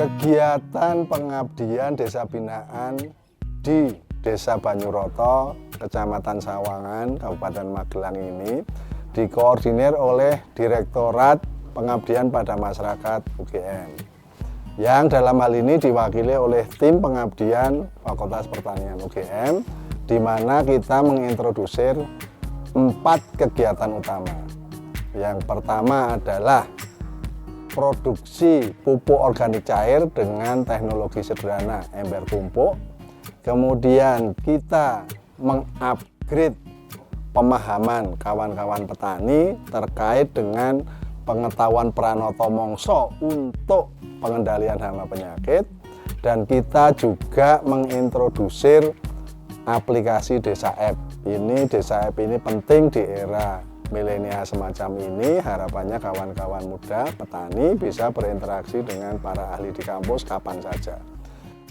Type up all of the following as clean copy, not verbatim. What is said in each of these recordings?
Kegiatan pengabdian desa binaan di Desa Banyuroto, Kecamatan Sawangan, Kabupaten Magelang ini dikoordinir oleh Direktorat Pengabdian pada Masyarakat UGM, yang dalam hal ini diwakili oleh tim pengabdian Fakultas Pertanian UGM, di mana kita mengintrodusir 4 kegiatan utama. Yang pertama adalah produksi pupuk organik cair dengan teknologi sederhana ember tumpuk. Kemudian kita mengupgrade pemahaman kawan-kawan petani terkait dengan pengetahuan Pranoto Mongso untuk pengendalian hama penyakit, dan kita juga mengintrodusir aplikasi Desa App. Desa App ini penting di era milenial semacam ini. Harapannya kawan-kawan muda petani bisa berinteraksi dengan para ahli di kampus kapan saja.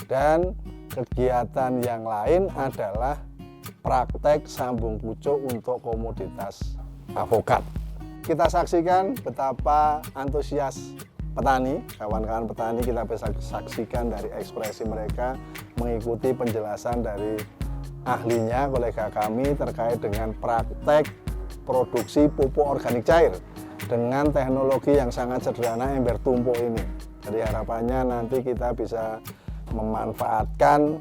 Dan kegiatan yang lain adalah praktek sambung pucuk untuk komoditas avokat. Kita saksikan betapa antusias petani, kawan-kawan petani, kita bisa saksikan dari ekspresi mereka mengikuti penjelasan dari ahlinya, kolega kami, terkait dengan praktek produksi pupuk organik cair dengan teknologi yang sangat sederhana ember tumpuk ini. Jadi harapannya nanti kita bisa memanfaatkan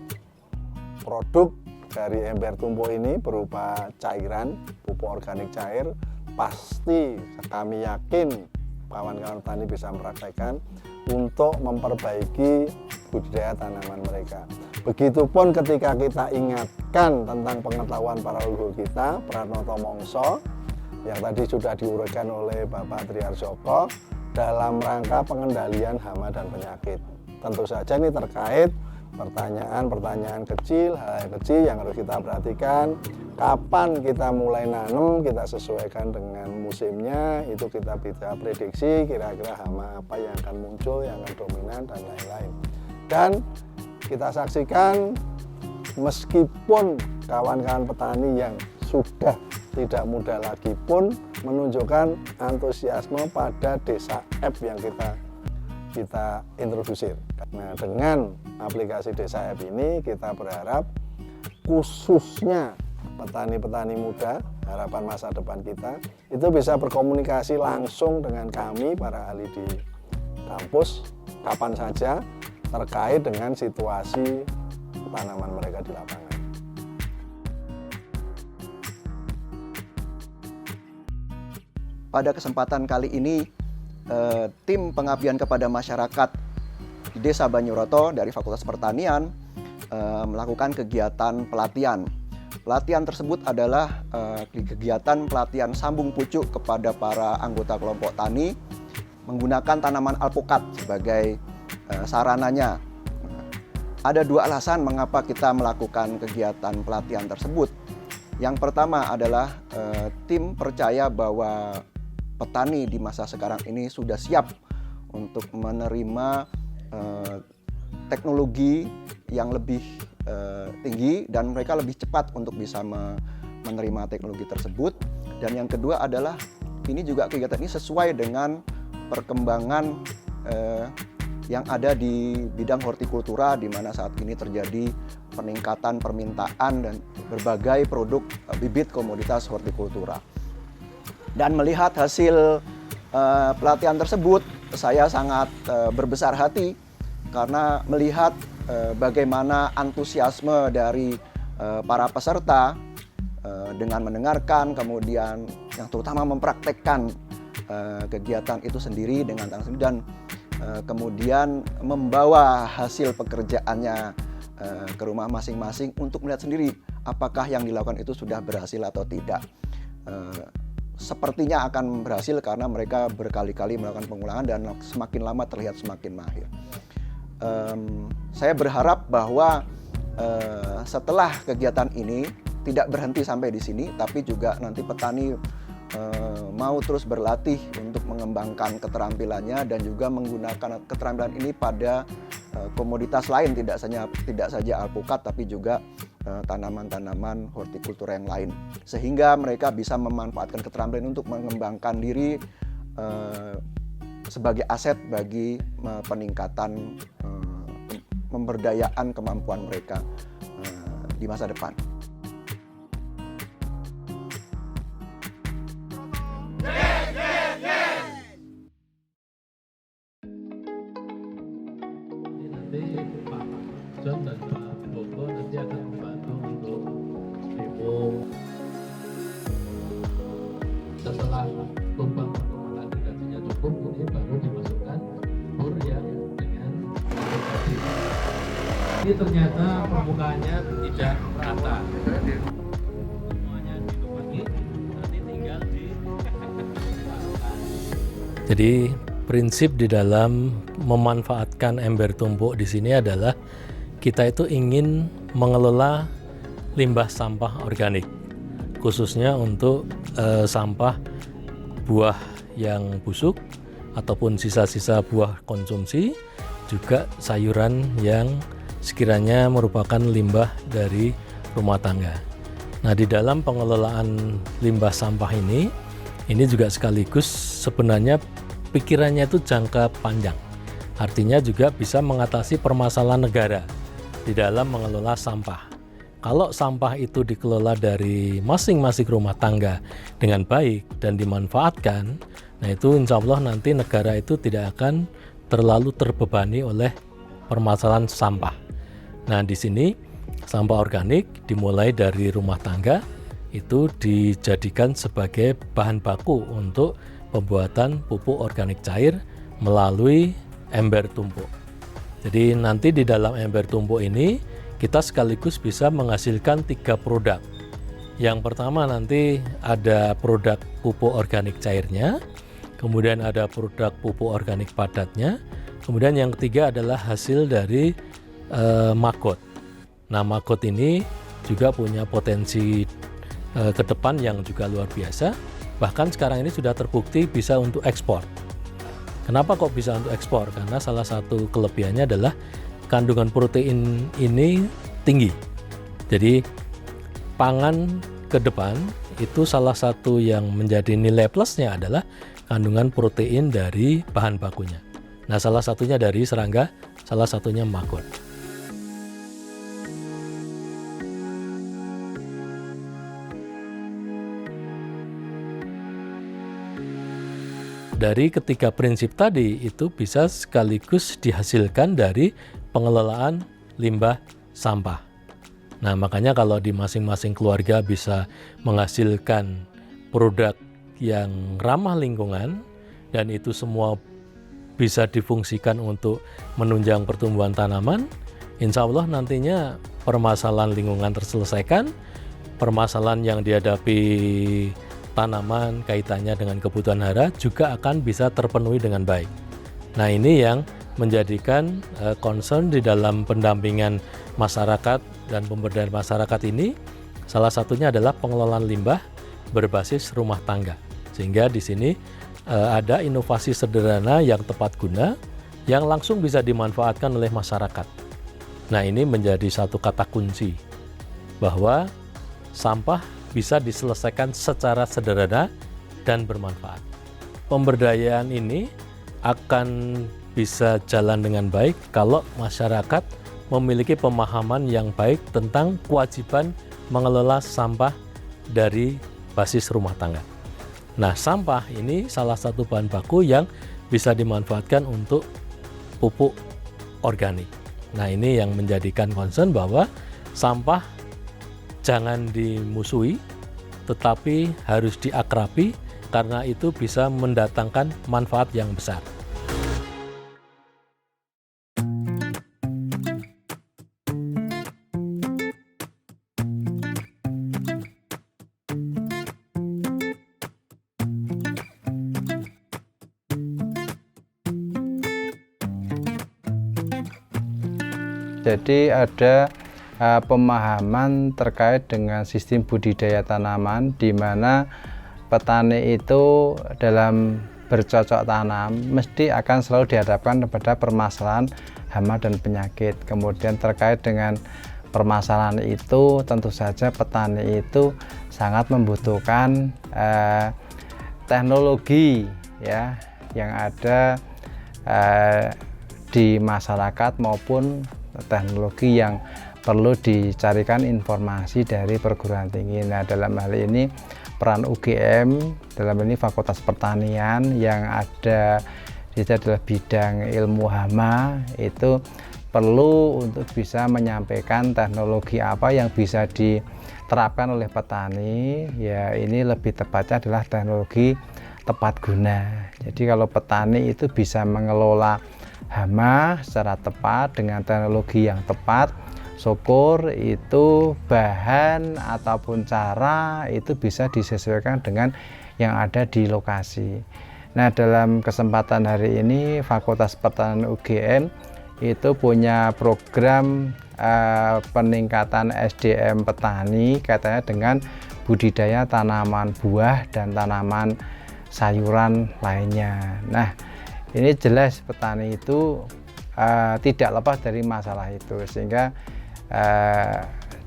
produk dari ember tumpuk ini berupa cairan pupuk organik cair. Pasti kami yakin kawan-kawan petani bisa mempraktekkan untuk memperbaiki budidaya tanaman mereka. Begitupun ketika kita ingatkan tentang pengetahuan para leluhur kita, Pranoto Mongso, yang tadi sudah diuraikan oleh Bapak Triharjoko dalam rangka pengendalian hama dan penyakit. Tentu saja ini terkait pertanyaan-pertanyaan kecil, hal-hal kecil yang harus kita perhatikan. Kapan kita mulai nanam, kita sesuaikan dengan musimnya, itu kita bisa prediksi kira-kira hama apa yang akan muncul, yang akan dominan, dan lain-lain. Dan kita saksikan meskipun kawan-kawan petani yang sudah tidak muda lagi pun menunjukkan antusiasme pada Desa App yang kita introdusir. Nah, dengan aplikasi Desa App ini kita berharap khususnya petani-petani muda, harapan masa depan kita, itu bisa berkomunikasi langsung dengan kami para ahli di kampus kapan saja terkait dengan situasi tanaman mereka di lapangan. Pada kesempatan kali ini, tim pengabdian kepada masyarakat di Desa Banyuroto dari Fakultas Pertanian melakukan kegiatan pelatihan. Pelatihan tersebut adalah kegiatan pelatihan sambung pucuk kepada para anggota kelompok tani menggunakan tanaman alpukat sebagai sarananya. Ada 2 alasan mengapa kita melakukan kegiatan pelatihan tersebut. Yang pertama adalah tim percaya bahwa petani di masa sekarang ini sudah siap untuk menerima teknologi yang lebih tinggi dan mereka lebih cepat untuk bisa menerima teknologi tersebut. Dan yang kedua adalah ini juga kegiatan ini sesuai dengan perkembangan yang ada di bidang hortikultura, di mana saat ini terjadi peningkatan permintaan dan berbagai produk bibit komoditas hortikultura. Dan melihat hasil pelatihan tersebut, saya sangat berbesar hati karena melihat bagaimana antusiasme dari para peserta dengan mendengarkan, kemudian yang terutama mempraktekkan kegiatan itu sendiri dengan tangan sendiri, dan kemudian membawa hasil pekerjaannya ke rumah masing-masing untuk melihat sendiri apakah yang dilakukan itu sudah berhasil atau tidak. Sepertinya akan berhasil karena mereka berkali-kali melakukan pengulangan dan semakin lama terlihat semakin mahir. Saya berharap bahwa setelah kegiatan ini tidak berhenti sampai di sini, tapi juga nanti petani mau terus berlatih untuk mengembangkan keterampilannya dan juga menggunakan keterampilan ini pada komoditas lain, tidak saja alpukat tapi juga tanaman-tanaman hortikultura yang lain, sehingga mereka bisa memanfaatkan keterampilan untuk mengembangkan diri sebagai aset bagi peningkatan pemberdayaan kemampuan mereka di masa depan. Nanti Pak John dan Pak Bobo nanti akan membantu untuk demo. Setelah lubang permukaan irigasinya cukup, ini baru dimasukkan bor yang dengan irigasi. Ini ternyata permukaannya tidak rata. Semuanya dilubangi, nanti tinggal Jadi prinsip di dalam memanfaatkan ember tumpuk di sini adalah kita itu ingin mengelola limbah sampah organik, khususnya untuk sampah buah yang busuk ataupun sisa-sisa buah konsumsi, juga sayuran yang sekiranya merupakan limbah dari rumah tangga. Nah, di dalam pengelolaan limbah sampah ini juga sekaligus sebenarnya pikirannya itu jangka panjang. Artinya juga bisa mengatasi permasalahan negara di dalam mengelola sampah. Kalau sampah itu dikelola dari masing-masing rumah tangga dengan baik dan dimanfaatkan, nah itu insya Allah nanti negara itu tidak akan terlalu terbebani oleh permasalahan sampah. Nah, di sini sampah organik dimulai dari rumah tangga itu dijadikan sebagai bahan baku untuk pembuatan pupuk organik cair melalui ember tumpuk. Jadi nanti di dalam ember tumpuk ini kita sekaligus bisa menghasilkan 3 produk. Yang pertama nanti ada produk pupuk organik cairnya, kemudian ada produk pupuk organik padatnya, kemudian yang ketiga adalah hasil dari maggot. Nah, maggot ini juga punya potensi ke depan yang juga luar biasa. Bahkan sekarang ini sudah terbukti bisa untuk ekspor. Kenapa kok bisa untuk ekspor? Karena salah satu kelebihannya adalah kandungan protein ini tinggi. Jadi pangan ke depan itu salah satu yang menjadi nilai plusnya adalah kandungan protein dari bahan bakunya. Nah, salah satunya dari serangga, salah satunya maggot. Dari ketiga prinsip tadi itu bisa sekaligus dihasilkan dari pengelolaan limbah sampah. Nah, makanya kalau di masing-masing keluarga bisa menghasilkan produk yang ramah lingkungan dan itu semua bisa difungsikan untuk menunjang pertumbuhan tanaman, insya Allah nantinya permasalahan lingkungan terselesaikan, permasalahan yang dihadapi tanaman kaitannya dengan kebutuhan hara juga akan bisa terpenuhi dengan baik. Nah, ini yang menjadikan concern di dalam pendampingan masyarakat dan pemberdayaan masyarakat ini salah satunya adalah pengelolaan limbah berbasis rumah tangga. Sehingga di sini ada inovasi sederhana yang tepat guna yang langsung bisa dimanfaatkan oleh masyarakat. Nah, ini menjadi satu kata kunci bahwa sampah bisa diselesaikan secara sederhana dan bermanfaat. Pemberdayaan ini akan bisa jalan dengan baik kalau masyarakat memiliki pemahaman yang baik tentang kewajiban mengelola sampah dari basis rumah tangga. Nah, sampah ini salah satu bahan baku yang bisa dimanfaatkan untuk pupuk organik. Nah, ini yang menjadikan concern bahwa sampah jangan dimusuhi, tetapi harus diakrabi karena itu bisa mendatangkan manfaat yang besar. Jadi ada pemahaman terkait dengan sistem budidaya tanaman di mana petani itu dalam bercocok tanam mesti akan selalu dihadapkan kepada permasalahan hama dan penyakit. Kemudian terkait dengan permasalahan itu tentu saja petani itu sangat membutuhkan teknologi ya yang ada di masyarakat maupun teknologi yang perlu dicarikan informasi dari perguruan tinggi. Nah, dalam hal ini peran UGM, dalam ini Fakultas Pertanian yang ada di adalah bidang ilmu hama, itu perlu untuk bisa menyampaikan teknologi apa yang bisa diterapkan oleh petani. Ya, ini lebih tepatnya adalah teknologi tepat guna. Jadi kalau petani itu bisa mengelola hama secara tepat dengan teknologi yang tepat, syukur itu bahan ataupun cara itu bisa disesuaikan dengan yang ada di lokasi. Nah, dalam kesempatan hari ini Fakultas Pertanian UGM itu punya program peningkatan SDM petani katanya dengan budidaya tanaman buah dan tanaman sayuran lainnya. Nah, ini jelas petani itu tidak lepas dari masalah itu, sehingga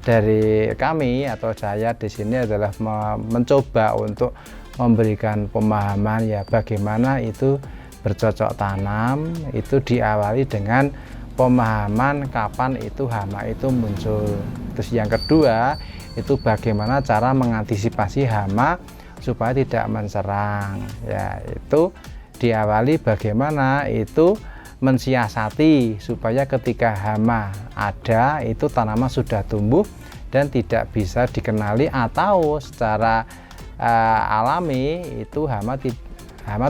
dari kami atau saya di sini adalah mencoba untuk memberikan pemahaman ya bagaimana itu bercocok tanam itu diawali dengan pemahaman kapan itu hama itu muncul. Terus yang kedua itu bagaimana cara mengantisipasi hama supaya tidak menserang. Ya, itu diawali bagaimana itu mensiasati supaya ketika hama ada itu tanaman sudah tumbuh dan tidak bisa dikenali, atau secara alami itu hama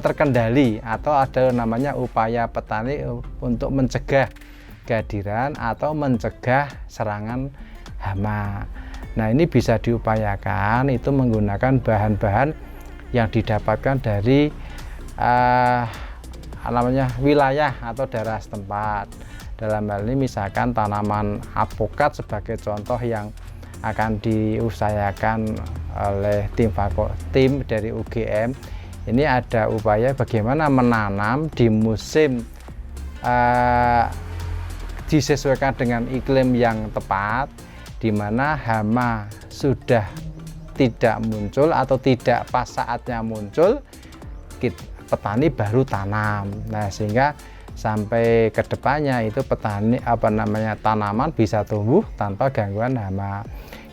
terkendali, atau ada namanya upaya petani untuk mencegah kehadiran atau mencegah serangan hama. Nah, ini bisa diupayakan itu menggunakan bahan-bahan yang didapatkan dari namanya wilayah atau daerah setempat. Dalam hal ini misalkan tanaman alpukat sebagai contoh yang akan diusahakan oleh tim dari UGM. Ini ada upaya bagaimana menanam di musim disesuaikan dengan iklim yang tepat, di mana hama sudah tidak muncul atau tidak pas saatnya muncul, petani baru tanam. Nah, sehingga sampai ke depannya itu petani tanaman bisa tumbuh tanpa gangguan hama.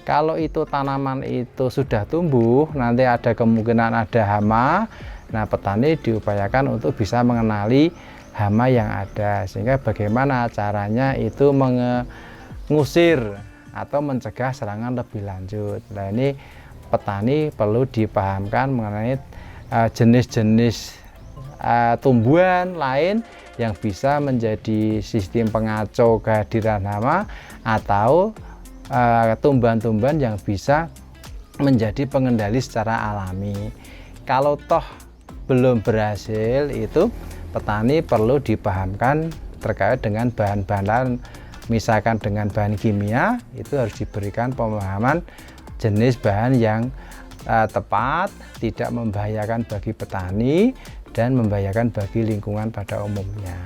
Kalau itu tanaman itu sudah tumbuh, nanti ada kemungkinan ada hama. Nah, petani diupayakan untuk bisa mengenali hama yang ada, sehingga bagaimana caranya itu mengusir atau mencegah serangan lebih lanjut. Nah, ini petani perlu dipahamkan mengenai jenis-jenis tumbuhan lain yang bisa menjadi sistem pengacau kehadiran hama, atau tumbuhan-tumbuhan yang bisa menjadi pengendali secara alami. Kalau toh belum berhasil, itu petani perlu dipahamkan terkait dengan bahan-bahan lain, misalkan dengan bahan kimia, itu harus diberikan pemahaman jenis bahan yang tepat, tidak membahayakan bagi petani dan membahayakan bagi lingkungan pada umumnya.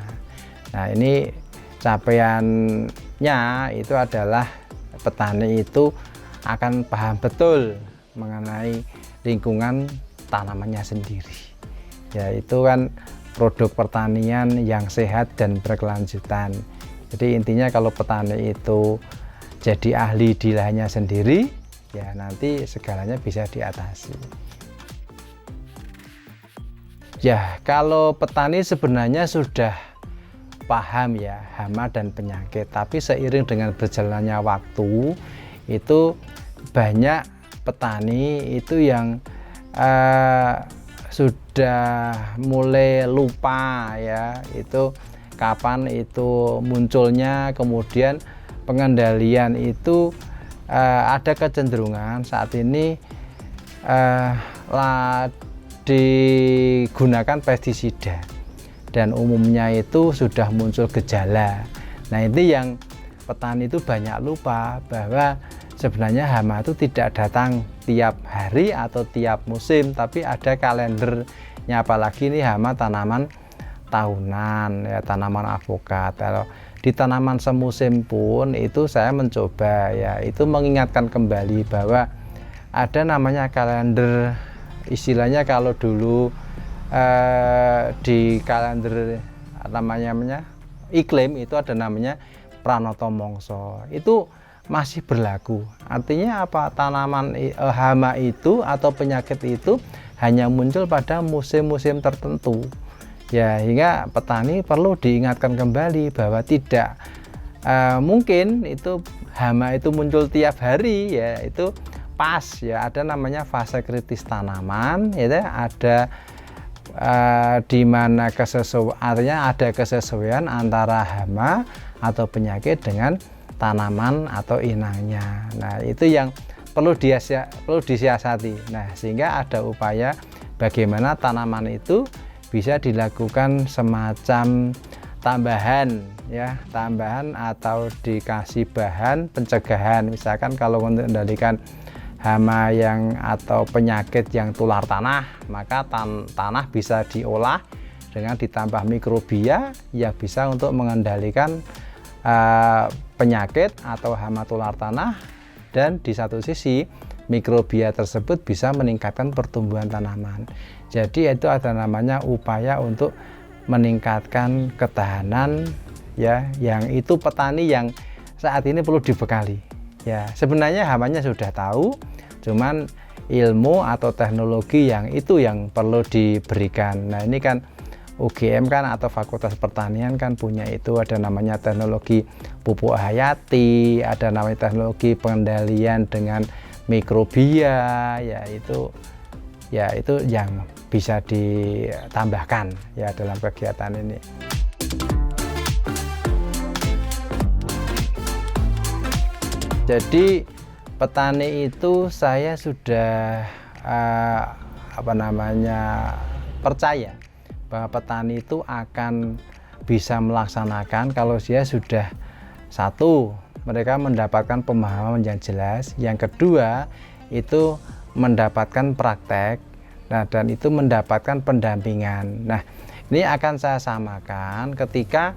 Nah, ini capaiannya itu adalah petani itu akan paham betul mengenai lingkungan tanamannya sendiri. Ya, itu kan produk pertanian yang sehat dan berkelanjutan. Jadi intinya kalau petani itu jadi ahli di lahannya sendiri, ya nanti segalanya bisa diatasi. Ya, kalau petani sebenarnya sudah paham ya hama dan penyakit, tapi seiring dengan berjalannya waktu itu banyak petani itu yang sudah mulai lupa ya itu kapan itu munculnya, kemudian pengendalian itu ada kecenderungan saat ini digunakan pestisida dan umumnya itu sudah muncul gejala. Nah, ini yang petani itu banyak lupa bahwa sebenarnya hama itu tidak datang tiap hari atau tiap musim, tapi ada kalendernya, apalagi ini hama tanaman tahunan ya, tanaman alpukat. Kalau di tanaman semusim pun itu saya mencoba ya itu mengingatkan kembali bahwa ada namanya kalender, istilahnya kalau dulu di kalender namanya iklim itu ada namanya pranoto mongso. Itu masih berlaku. Artinya apa? Tanaman hama itu atau penyakit itu hanya muncul pada musim-musim tertentu. Ya, hingga petani perlu diingatkan kembali bahwa tidak mungkin itu hama itu muncul tiap hari, ya itu pas ya. Ada namanya fase kritis tanaman, ya ada di mana artinya ada kesesuaian antara hama atau penyakit dengan tanaman atau inangnya. Nah, itu yang perlu disiasati. Nah, sehingga ada upaya bagaimana tanaman itu bisa dilakukan semacam tambahan ya, tambahan atau dikasih bahan pencegahan. Misalkan kalau untuk mengendalikan hama yang atau penyakit yang tular tanah, maka tanah bisa diolah dengan ditambah mikrobia yang bisa untuk mengendalikan penyakit atau hama tular tanah, dan di satu sisi mikrobia tersebut bisa meningkatkan pertumbuhan tanaman. Jadi itu ada namanya upaya untuk meningkatkan ketahanan ya, yang itu petani yang saat ini perlu dibekali. Ya, sebenarnya hamanya sudah tahu, cuman ilmu atau teknologi yang itu yang perlu diberikan. Nah, ini kan UGM kan atau Fakultas Pertanian kan punya itu, ada namanya teknologi pupuk hayati, ada namanya teknologi pengendalian dengan mikrobia, ya itu yang bisa ditambahkan ya dalam kegiatan ini. Jadi petani itu saya sudah percaya bahwa petani itu akan bisa melaksanakan kalau dia sudah satu, mereka mendapatkan pemahaman yang jelas, yang kedua itu mendapatkan praktek, nah dan itu mendapatkan pendampingan. Nah, ini akan saya samakan ketika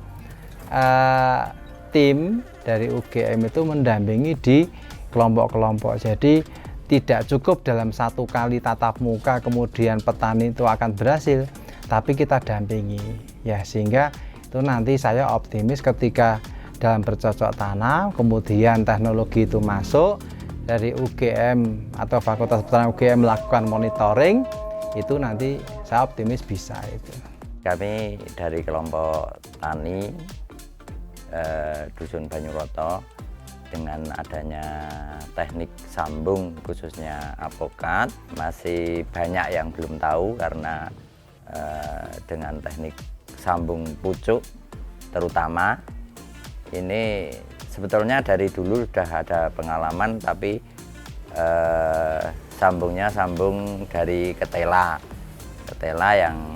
tim dari UGM itu mendampingi di kelompok-kelompok. Jadi tidak cukup dalam satu kali tatap muka kemudian petani itu akan berhasil, tapi kita dampingi ya, sehingga itu nanti saya optimis ketika dalam bercocok tanam kemudian teknologi itu masuk dari UGM atau Fakultas Pertanian UGM melakukan monitoring, itu nanti saya optimis bisa itu. Kami dari kelompok tani Dusun Banyuroto dengan adanya teknik sambung khususnya apokat, masih banyak yang belum tahu karena dengan teknik sambung pucuk terutama ini sebetulnya dari dulu sudah ada pengalaman, tapi sambungnya sambung dari ketela yang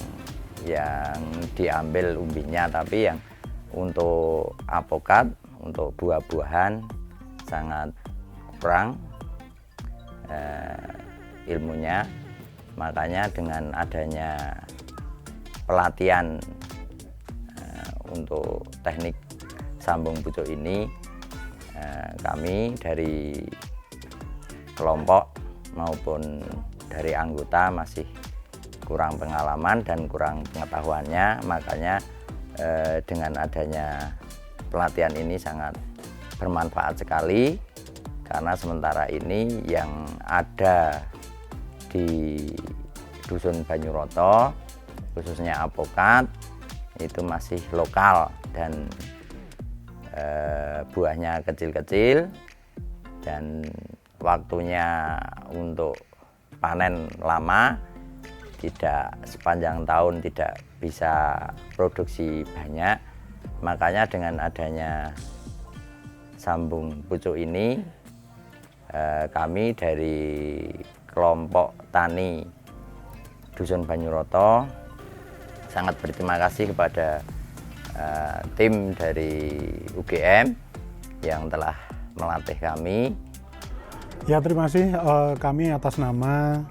diambil umbinya, tapi yang untuk apokat, untuk buah-buahan sangat kurang ilmunya. Makanya dengan adanya pelatihan untuk teknik sambung pucuk ini, kami dari kelompok maupun dari anggota masih kurang pengalaman dan kurang pengetahuannya. Makanya dengan adanya pelatihan ini sangat bermanfaat sekali, karena sementara ini yang ada di Dusun Banyuroto khususnya apokat itu masih lokal dan buahnya kecil-kecil, dan waktunya untuk panen lama, tidak sepanjang tahun tidak bisa produksi banyak. Makanya dengan adanya sambung pucuk ini, kami dari kelompok tani Dusun Banyuroto sangat berterima kasih kepada tim dari UGM yang telah melatih kami. Ya, terima kasih. Kami atas nama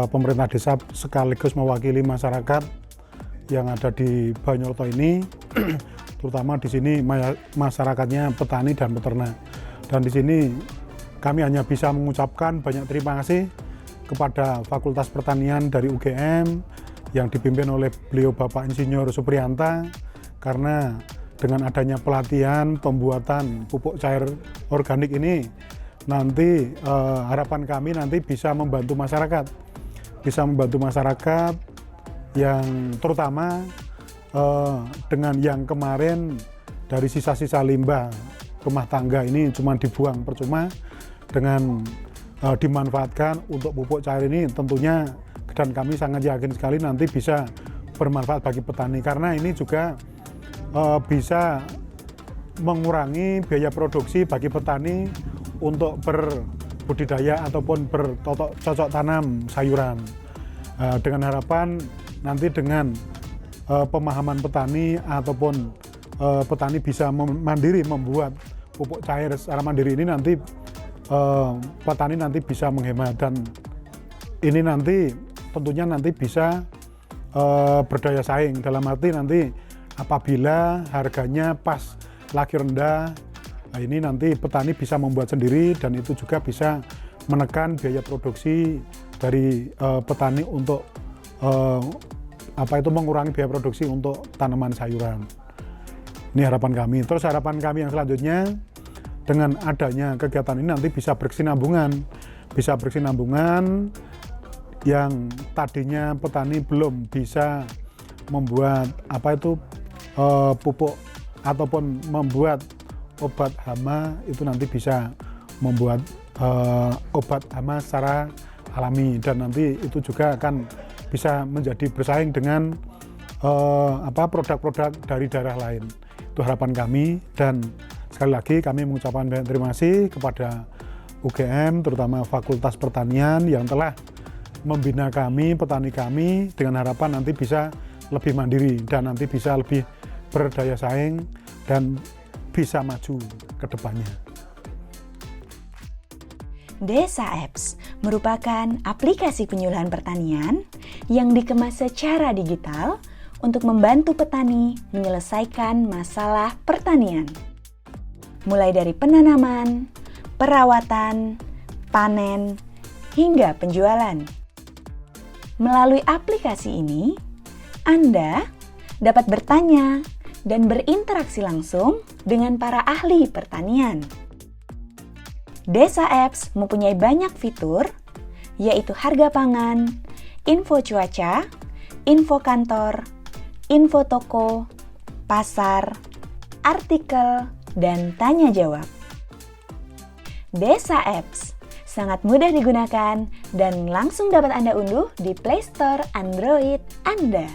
pemerintah desa sekaligus mewakili masyarakat yang ada di Banyuroto ini, terutama di sini masyarakatnya petani dan peternak. Dan di sini kami hanya bisa mengucapkan banyak terima kasih kepada Fakultas Pertanian dari UGM yang dipimpin oleh beliau Bapak Insinyur Supriyanta, karena dengan adanya pelatihan pembuatan pupuk cair organik ini nanti harapan kami nanti bisa membantu masyarakat yang terutama dengan yang kemarin dari sisa-sisa limbah rumah tangga ini cuma dibuang percuma, dengan dimanfaatkan untuk pupuk cair ini tentunya, dan kami sangat yakin sekali nanti bisa bermanfaat bagi petani, karena ini juga bisa mengurangi biaya produksi bagi petani untuk berbudidaya ataupun bercocok tanam sayuran. Dengan harapan nanti dengan pemahaman petani ataupun petani bisa mandiri membuat pupuk cair secara mandiri ini, nanti petani nanti bisa menghemat, dan ini nanti tentunya nanti bisa berdaya saing, dalam arti nanti apabila harganya pas lagi rendah, ini nanti petani bisa membuat sendiri, dan itu juga bisa menekan biaya produksi dari petani untuk mengurangi biaya produksi untuk tanaman sayuran. Ini harapan kami. Terus harapan kami yang selanjutnya, dengan adanya kegiatan ini nanti bisa berkesinambungan yang tadinya petani belum bisa membuat pupuk ataupun membuat obat hama, itu nanti bisa membuat obat hama secara alami, dan nanti itu juga akan bisa menjadi bersaing dengan produk-produk dari daerah lain. Itu harapan kami, dan sekali lagi kami mengucapkan banyak terima kasih kepada UGM, terutama Fakultas Pertanian yang telah membina kami, petani kami, dengan harapan nanti bisa lebih mandiri dan nanti bisa lebih berdaya saing dan bisa maju ke depannya. Desa Apps merupakan aplikasi penyuluhan pertanian yang dikemas secara digital untuk membantu petani menyelesaikan masalah pertanian. Mulai dari penanaman, perawatan, panen, hingga penjualan. Melalui aplikasi ini, Anda dapat bertanya dan berinteraksi langsung dengan para ahli pertanian. Desa Apps mempunyai banyak fitur, yaitu harga pangan, info cuaca, info kantor, info toko, pasar, artikel, dan tanya jawab. Desa Apps sangat mudah digunakan dan langsung dapat Anda unduh di Play Store Android Anda.